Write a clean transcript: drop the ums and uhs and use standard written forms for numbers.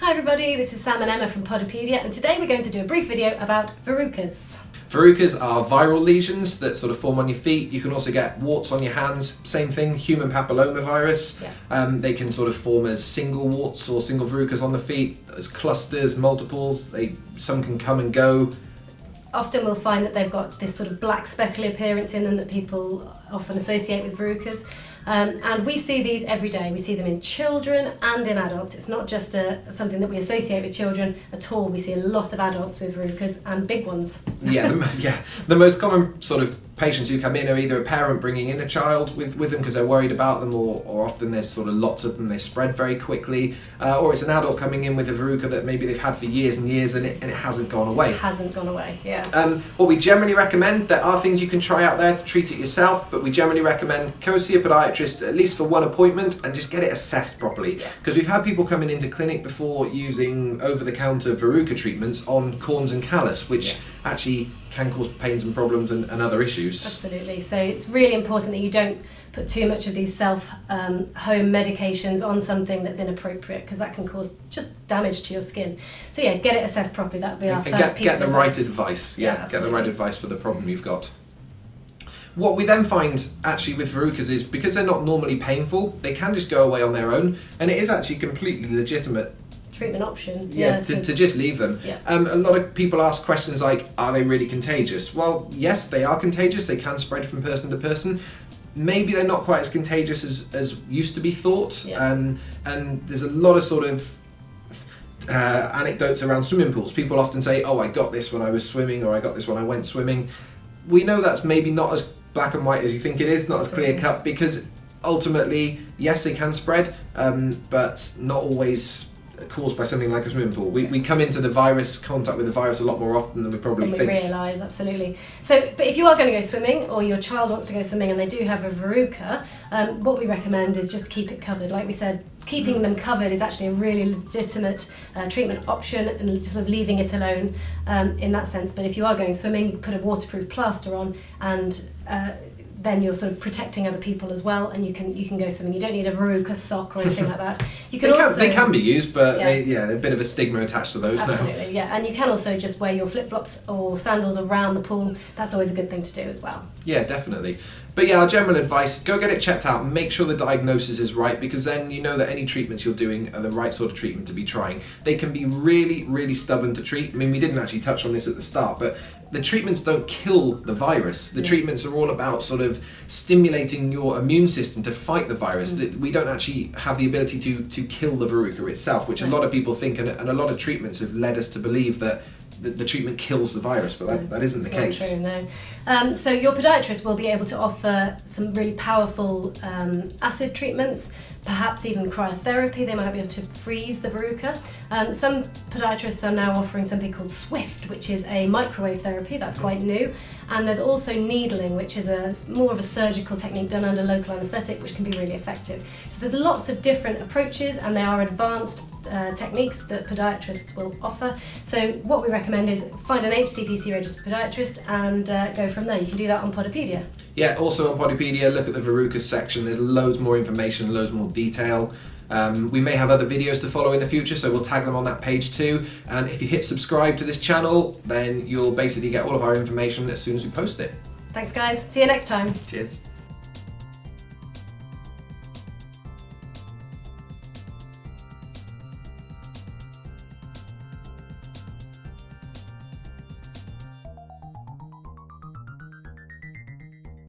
Hi everybody, this is Sam and Emma from Podipedia, and today we're going to do a brief video about verrucas. Verrucas are viral lesions that sort of form on your feet. You can also get warts on your hands, same thing, human papillomavirus. Yeah. They can sort of form as single warts or single verrucas on the feet, as clusters, multiples. Some can come and go. Often we'll find that they've got this sort of black speckly appearance in them that people often associate with verrucas. And we see these every day. We see them in children and in adults. It's not just something that we associate with children at all. We see a lot of adults with verrucas and big ones. The most common sort of patients who come in are either a parent bringing in a child with them because they're worried about them, or often there's sort of lots of them, they spread very quickly, or it's an adult coming in with a verruca that maybe they've had for years and years and it hasn't gone away. It hasn't gone away, yeah. What we generally recommend, there are things you can try out there to treat it yourself, but we generally recommend go see a podiatrist at least for one appointment and just get it assessed properly. Because we've had people coming into clinic before using over-the-counter verruca treatments on corns and callus, which actually can cause pains and problems and other issues. Absolutely. So it's really important that you don't put too much of these self-home medications on something that's inappropriate, because that can cause just damage to your skin. So yeah, get it assessed properly. That would be our first piece of advice. Get the right advice. Yeah, get the right advice for the problem you've got. What we then find actually with verrucas is, because they're not normally painful, they can just go away on their own, and it is actually completely legitimate treatment option. To just leave them. A lot of people ask questions like, are they really contagious? Well, yes, they are contagious. They can spread from person to person. Maybe they're not quite as contagious as used to be thought. And there's a lot of sort of anecdotes around swimming pools. People often say, oh, I got this when I was swimming, or I got this when I went swimming. We know that's maybe not as black and white as you think it is, not as clear cut, because ultimately, yes, they can spread, but not always caused by something like a swimming pool. We come into contact with the virus a lot more often than we probably think. We realise, absolutely. So, but if you are going to go swimming, or your child wants to go swimming and they do have a verruca, what we recommend is just keep it covered. Like we said, keeping them covered is actually a really legitimate treatment option, and just sort of leaving it alone in that sense. But if you are going swimming, you put a waterproof plaster on, and then you're sort of protecting other people as well, and you can go swimming. You don't need a verruca sock or anything like that. You can they can be used, but there's a bit of a stigma attached to those now. Absolutely, yeah. And you can also just wear your flip-flops or sandals around the pool. That's always a good thing to do as well. Yeah, definitely. But yeah, our general advice, go get it checked out and make sure the diagnosis is right, because then you know that any treatments you're doing are the right sort of treatment to be trying. They can be really, really stubborn to treat. I mean, we didn't actually touch on this at the start, but the treatments don't kill the virus. The treatments are all about sort of stimulating your immune system to fight the virus. We don't actually have the ability to kill the verruca itself, which a lot of people think, and a lot of treatments have led us to believe that the treatment kills the virus, but that isn't the case. It's not true, no. So your podiatrist will be able to offer some really powerful acid treatments, perhaps even cryotherapy. They might be able to freeze the verruca. Some podiatrists are now offering something called Swift, which is a microwave therapy. That's quite new. And there's also needling, which is more of a surgical technique done under local anaesthetic, which can be really effective. So there's lots of different approaches, and they are advanced techniques that podiatrists will offer. So what we recommend is find an HCPC registered podiatrist and go from there. You can do that on Podipedia. Yeah, also on Podipedia, look at the verrucas section. There's loads more information, loads more detail. We may have other videos to follow in the future, so we'll tag them on that page too. And if you hit subscribe to this channel, then you'll basically get all of our information as soon as we post it. Thanks guys, see you next time. Cheers.